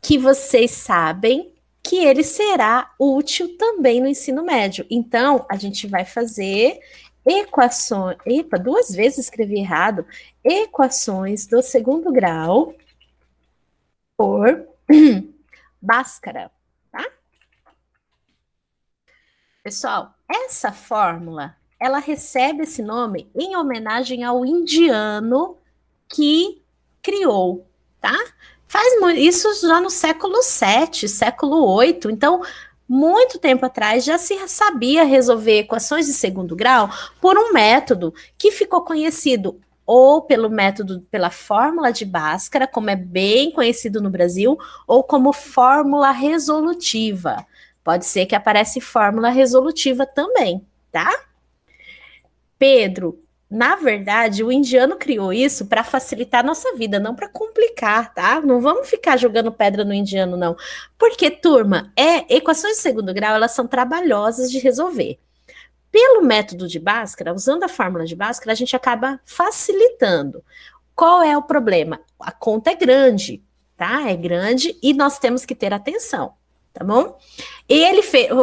que vocês sabem que ele será útil também no ensino médio. Então, a gente vai fazer equações. Epa, 2 vezes escrevi errado. Equações do segundo grau por Bhaskara, tá? Pessoal, essa fórmula, ela recebe esse nome em homenagem ao indiano que criou, tá? Isso já no século VII, século VIII. Então, muito tempo atrás já se sabia resolver equações de segundo grau por um método que ficou conhecido ou pelo método, pela fórmula de Bhaskara, como é bem conhecido no Brasil, ou como fórmula resolutiva. Pode ser que aparece fórmula resolutiva também, tá? Pedro, na verdade, o indiano criou isso para facilitar a nossa vida, não para complicar, tá? Não vamos ficar jogando pedra no indiano, não. Porque, turma, equações de segundo grau, elas são trabalhosas de resolver. Pelo método de Bhaskara, usando a fórmula de Bhaskara, a gente acaba facilitando. Qual é o problema? A conta é grande, tá? É grande e nós temos que ter atenção, tá bom?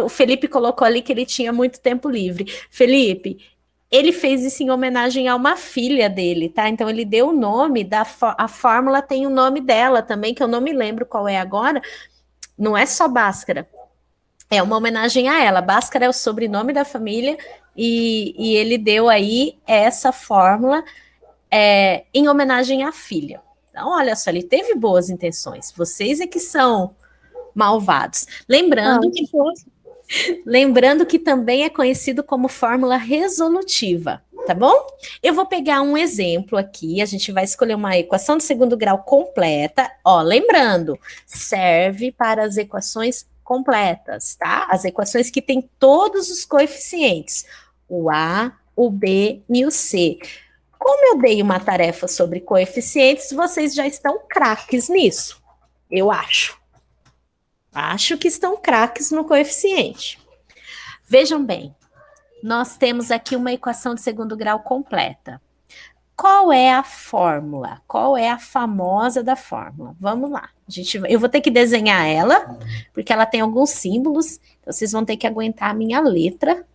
O Felipe colocou ali que ele tinha muito tempo livre. Felipe, ele fez isso em homenagem a uma filha dele, tá? Então ele deu o nome a fórmula tem o nome dela também, que eu não me lembro qual é agora. Não é só Bhaskara. É uma homenagem a ela. Bhaskara é o sobrenome da família e ele deu aí essa fórmula em homenagem à filha. Então, olha só, ele teve boas intenções. Vocês é que são malvados. Lembrando que também é conhecido como fórmula resolutiva, tá bom? Eu vou pegar um exemplo aqui, a gente vai escolher uma equação de segundo grau completa. Ó, lembrando, serve para as equações completas, tá? As equações que têm todos os coeficientes, o A, o B e o C. Como eu dei uma tarefa sobre coeficientes, vocês já estão craques nisso, eu acho. Acho que estão craques no coeficiente. Vejam bem, nós temos aqui uma equação de segundo grau completa. Qual é a fórmula? Qual é a famosa da fórmula? Vamos lá. Eu vou ter que desenhar ela, porque ela tem alguns símbolos, então vocês vão ter que aguentar a minha letra.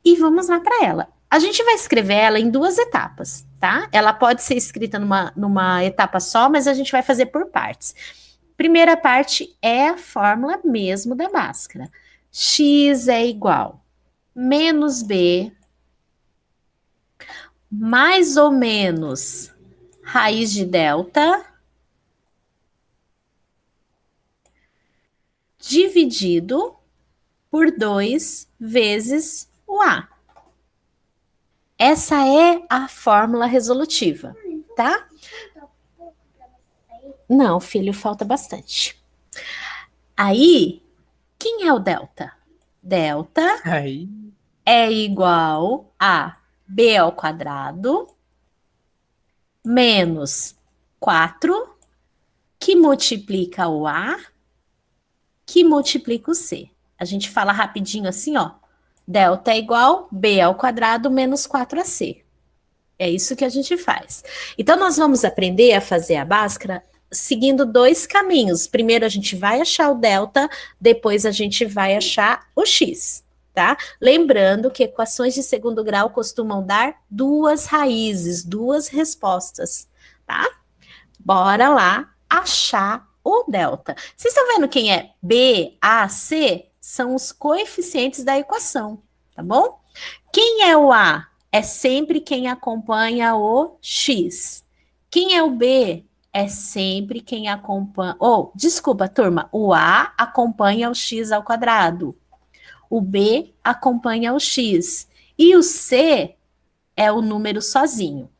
E vamos lá para ela. A gente vai escrever ela em 2 etapas, tá? Ela pode ser escrita numa etapa só, mas a gente vai fazer por partes. Primeira parte é a fórmula mesmo da Bhaskara. X é igual menos B mais ou menos raiz de delta dividido por 2 vezes o A. Essa é a fórmula resolutiva, tá? Não, filho, falta bastante. Aí, quem é o delta? Delta é igual a B ao quadrado menos 4, que multiplica o A, que multiplica o C. A gente fala rapidinho assim, ó. Delta é igual B ao quadrado menos 4AC. É isso que a gente faz. Então, nós vamos aprender a fazer a Bhaskara seguindo 2 caminhos. Primeiro, a gente vai achar o delta, depois a gente vai achar o x, tá? Lembrando que equações de segundo grau costumam dar 2 raízes, 2 respostas, tá? Bora lá achar o delta. Vocês estão vendo quem é B, A, C? São os coeficientes da equação, tá bom? Quem é o A? É sempre quem acompanha o X. Quem é o B? É sempre quem acompanha... desculpa, turma. O A acompanha o X ao quadrado. O B acompanha o X. E o C é o número sozinho.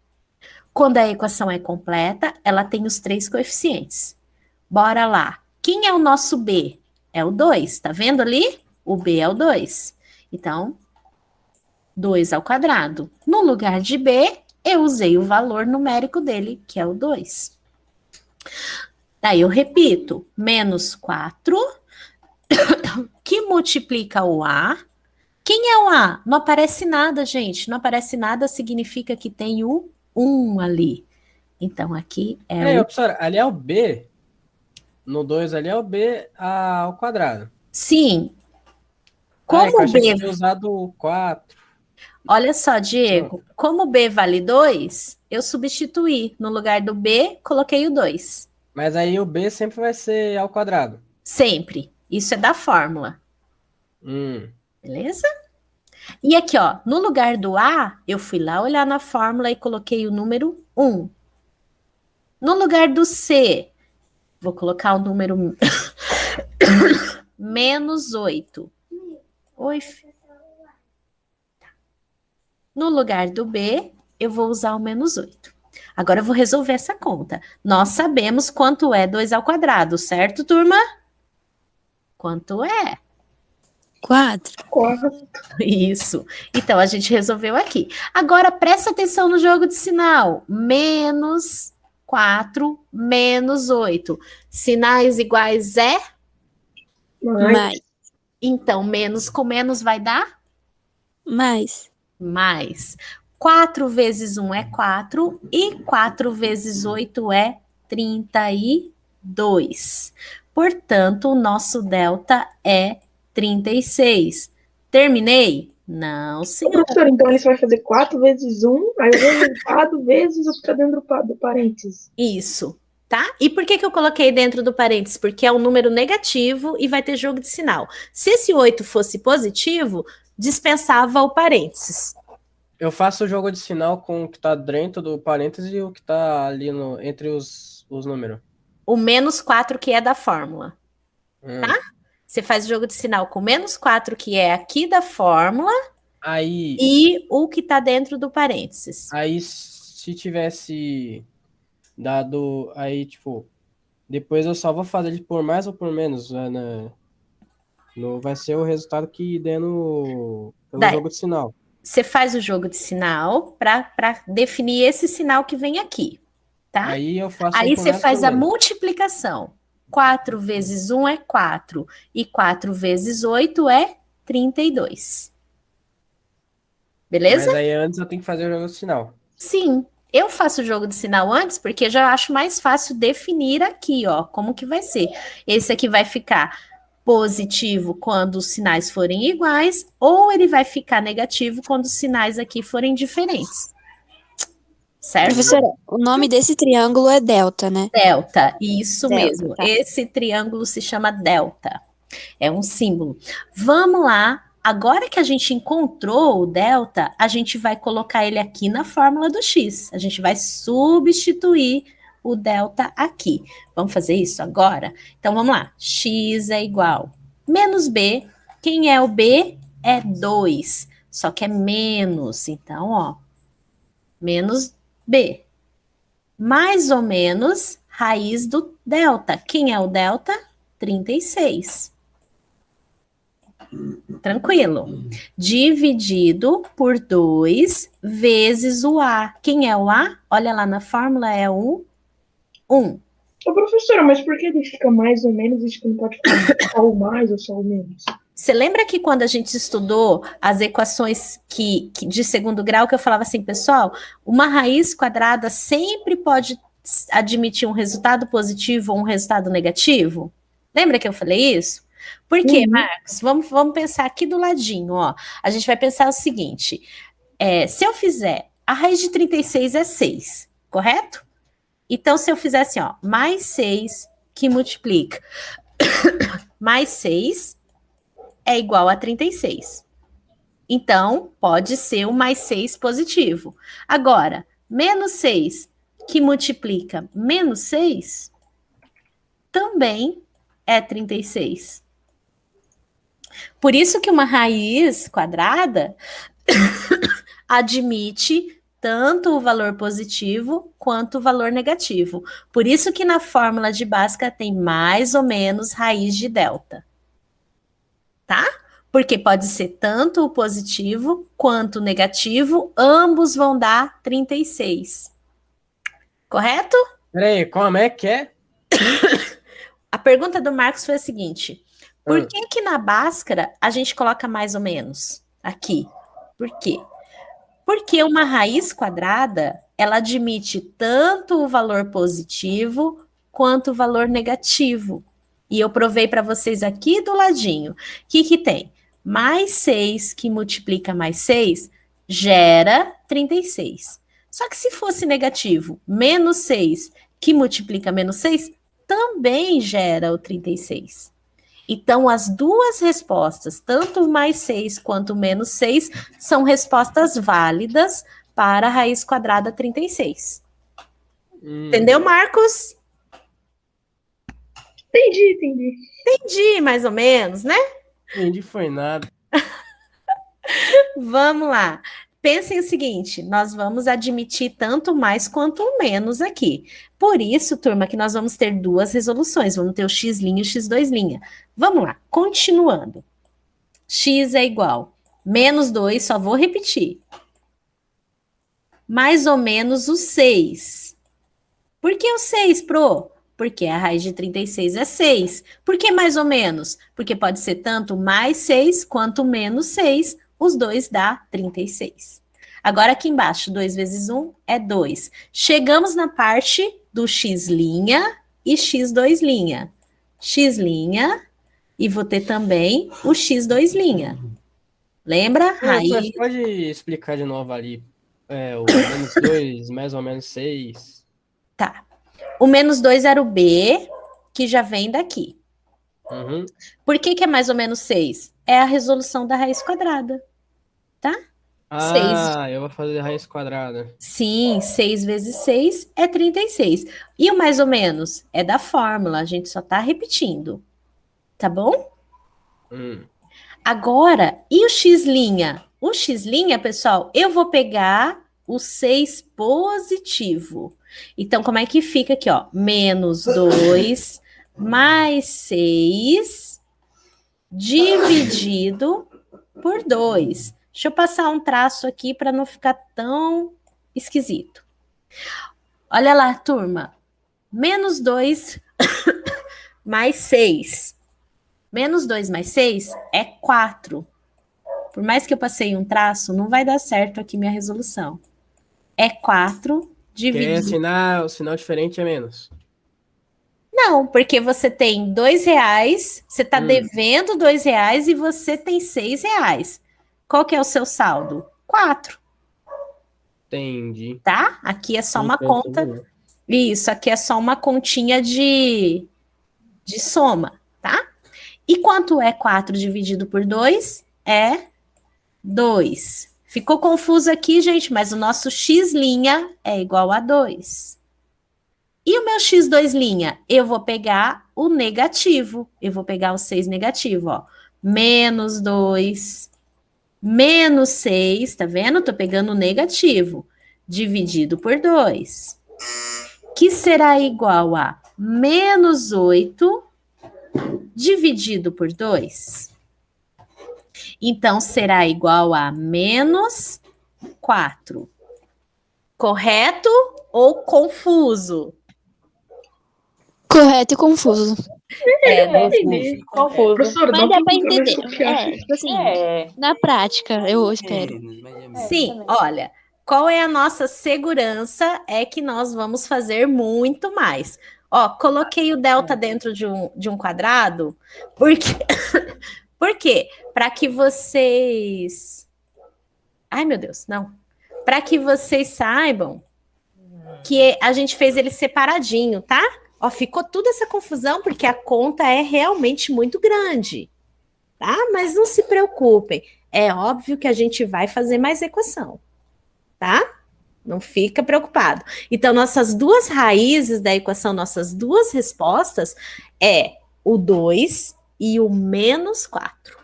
Quando a equação é completa, ela tem os 3 coeficientes. Bora lá. Quem é o nosso B? É o 2. Tá vendo ali? O B é o 2. Então, 2 ao quadrado. No lugar de B, eu usei o valor numérico dele, que é o 2. Daí eu repito, menos 4, que multiplica o A. Quem é o A? Não aparece nada, gente. Não aparece nada significa que tem o 1 ali. Então, aqui é o... professora, ali é o B. No 2 ali é o B ao quadrado. Sim. Ah, é que eu Como achei que B... você tinha usado o 4. Olha só, Diego. Como B vale 2, eu substituí. No lugar do B, coloquei o 2. Mas aí o B sempre vai ser ao quadrado. Sempre. Isso é da fórmula. Hum. Beleza? E aqui, ó, no lugar do A, eu fui lá olhar na fórmula e coloquei o número 1. No lugar do C, vou colocar o número menos 8. Oi, no lugar do B, eu vou usar o menos 8. Agora eu vou resolver essa conta. Nós sabemos quanto é 2 ao quadrado, certo, turma? Quanto é? 4. Isso. Então, a gente resolveu aqui. Agora, presta atenção no jogo de sinal. Menos 4, menos 8. Sinais iguais é? Mais. Então, menos com menos vai dar? Mais. Mais. 4 vezes 1 é 4 e 4 vezes 8 é 32. Portanto, o nosso delta é 36. Terminei? Não, senhor. Professor, então ele vai fazer 4 vezes 1, aí o resultado vezes o que está dentro do parênteses. Isso, tá? E por que eu coloquei dentro do parênteses? Porque é um número negativo e vai ter jogo de sinal. Se esse 8 fosse positivo, dispensava o parênteses. Eu faço o jogo de sinal com o que tá dentro do parênteses e o que tá ali entre os números. O menos 4 que é da fórmula, Hum. tá? Você faz o jogo de sinal com menos 4 que é aqui da fórmula Aí, e o que tá dentro do parênteses. aí se tivesse dado, aí tipo, depois eu só vou fazer ele por mais ou por menos, né? Vai ser o resultado que der pelo Daí, jogo de sinal. você faz o jogo de sinal para definir esse sinal que vem aqui, tá? Aí eu faço Aí por você mais ou faz por a menos. multiplicação. 4 vezes 1 é 4. E 4 vezes 8 é 32. Beleza? Mas aí antes eu tenho que fazer o jogo de sinal. Sim. Eu faço o jogo de sinal antes porque eu já acho mais fácil definir aqui, ó, como que vai ser. Esse aqui vai ficar positivo quando os sinais forem iguais, ou ele vai ficar negativo quando os sinais aqui forem diferentes. Certo? Professora, o nome desse triângulo é delta, né? Delta, isso Delta, mesmo. tá. Esse triângulo se chama delta. É um símbolo. Vamos lá. Agora que a gente encontrou o delta, a gente vai colocar ele aqui na fórmula do x. A gente vai substituir o delta aqui. Vamos fazer isso agora? Então vamos lá. X é igual menos b. Quem é o b? É 2. Só que é menos. Então, ó, menos b. Mais ou menos raiz do delta. Quem é o delta? 36. Tranquilo. Dividido por 2 vezes o A. Quem é o A? Olha lá na fórmula, é o 1. Ô, professora, mas por que ele fica mais ou menos e que não pode ficar só o mais ou só o menos? Você lembra que quando a gente estudou as equações de segundo grau, que eu falava assim, pessoal, uma raiz quadrada sempre pode admitir um resultado positivo ou um resultado negativo? Lembra que eu falei isso? Por quê, Marcos? Vamos pensar aqui do ladinho, ó. A gente vai pensar o seguinte: se eu fizer a raiz de 36 é 6, correto? Então, se eu fizer assim, ó, mais 6 que multiplica mais 6 é igual a 36. Então, pode ser o mais 6 positivo. Agora, menos 6 que multiplica menos 6 também é 36. Por isso que uma raiz quadrada admite tanto o valor positivo quanto o valor negativo. Por isso que na fórmula de Bhaskara tem mais ou menos raiz de delta. Tá? Porque pode ser tanto o positivo quanto o negativo, ambos vão dar 36. Correto? Peraí, como é que é? A pergunta do Marcos foi a seguinte: por que na Bhaskara a gente coloca mais ou menos aqui? Por quê? Porque uma raiz quadrada, ela admite tanto o valor positivo quanto o valor negativo. E eu provei para vocês aqui do ladinho. O que tem? Mais 6 que multiplica mais 6 gera 36. Só que se fosse negativo, menos 6 que multiplica menos 6 também gera o 36. Então, as duas respostas, tanto o mais 6 quanto o menos 6, são respostas válidas para a raiz quadrada 36. Entendeu, Marcos? Entendi. Entendi, mais ou menos, né? Entendi, foi nada. Vamos lá. Pensem o seguinte, nós vamos admitir tanto o mais quanto o menos aqui. Por isso, turma, que nós vamos ter duas resoluções. Vamos ter o x' e o x2'. Vamos lá, continuando. X é igual menos 2, só vou repetir. Mais ou menos o 6. Por que o 6, Pro? Porque a raiz de 36 é 6. Por que mais ou menos? Porque pode ser tanto mais 6 quanto menos 6. Os dois dá 36. Agora aqui embaixo, 2 vezes 1 é 2. Chegamos na parte do x' e x2'. X' e vou ter também o x2'. Lembra? Raiz. Você pode explicar de novo ali o menos 2, mais ou menos 6? Tá. O menos 2 era o B, que já vem daqui. Uhum. Por que é mais ou menos 6? É a resolução da raiz quadrada, tá? Eu vou fazer raiz quadrada. Sim, 6 vezes 6 é 36. E o mais ou menos? É da fórmula, a gente só tá repetindo. Tá bom? Agora, e o x'? O x', pessoal, eu vou pegar o 6 positivo. Então, como é que fica aqui, ó? Menos 2 mais 6 dividido por 2. Deixa eu passar um traço aqui para não ficar tão esquisito. Olha lá, turma. Menos 2 mais 6. Menos 2 mais 6 é 4. Por mais que eu passei um traço, não vai dar certo aqui minha resolução. É 4 dividido... Sinal diferente é menos. Não, porque você tem R$2, você está devendo R$2 e você tem R$6. Qual que é o seu saldo? 4. Entendi. Tá? Aqui é só uma conta. Isso, aqui é só uma continha de soma, tá? E quanto é 4 dividido por 2? É 2. Ficou confuso aqui, gente, mas o nosso x' é igual a 2. E o meu x2'? Eu vou pegar o negativo. Eu vou pegar o 6 negativo, ó. Menos 2, menos 6, tá vendo? Tô pegando o negativo, dividido por 2. Que será igual a menos 8 dividido por 2. Então, será igual a menos 4. Correto ou confuso? Correto e confuso. Entendi. Confuso. Professora, Mas dá dá um pra pouco pra me entender. desconfiar. Tipo assim, na prática, eu espero. Sim, olha, qual é a nossa segurança? É que nós vamos fazer muito mais. Ó, coloquei o delta dentro de um quadrado, porque... Por quê? Para que vocês... Ai, meu Deus, não. Para que vocês saibam que a gente fez ele separadinho, tá? Ó, ficou toda essa confusão porque a conta é realmente muito grande, tá? Mas não se preocupem. É óbvio que a gente vai fazer mais equação, tá? Não fica preocupado. Então, nossas duas raízes da equação, nossas duas respostas é o 2 e o menos 4.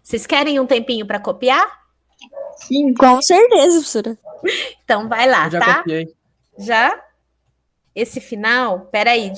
Vocês querem um tempinho para copiar? Sim. Com certeza, professora. Então, vai lá, Eu já tá? copiei. Já? Esse final, peraí,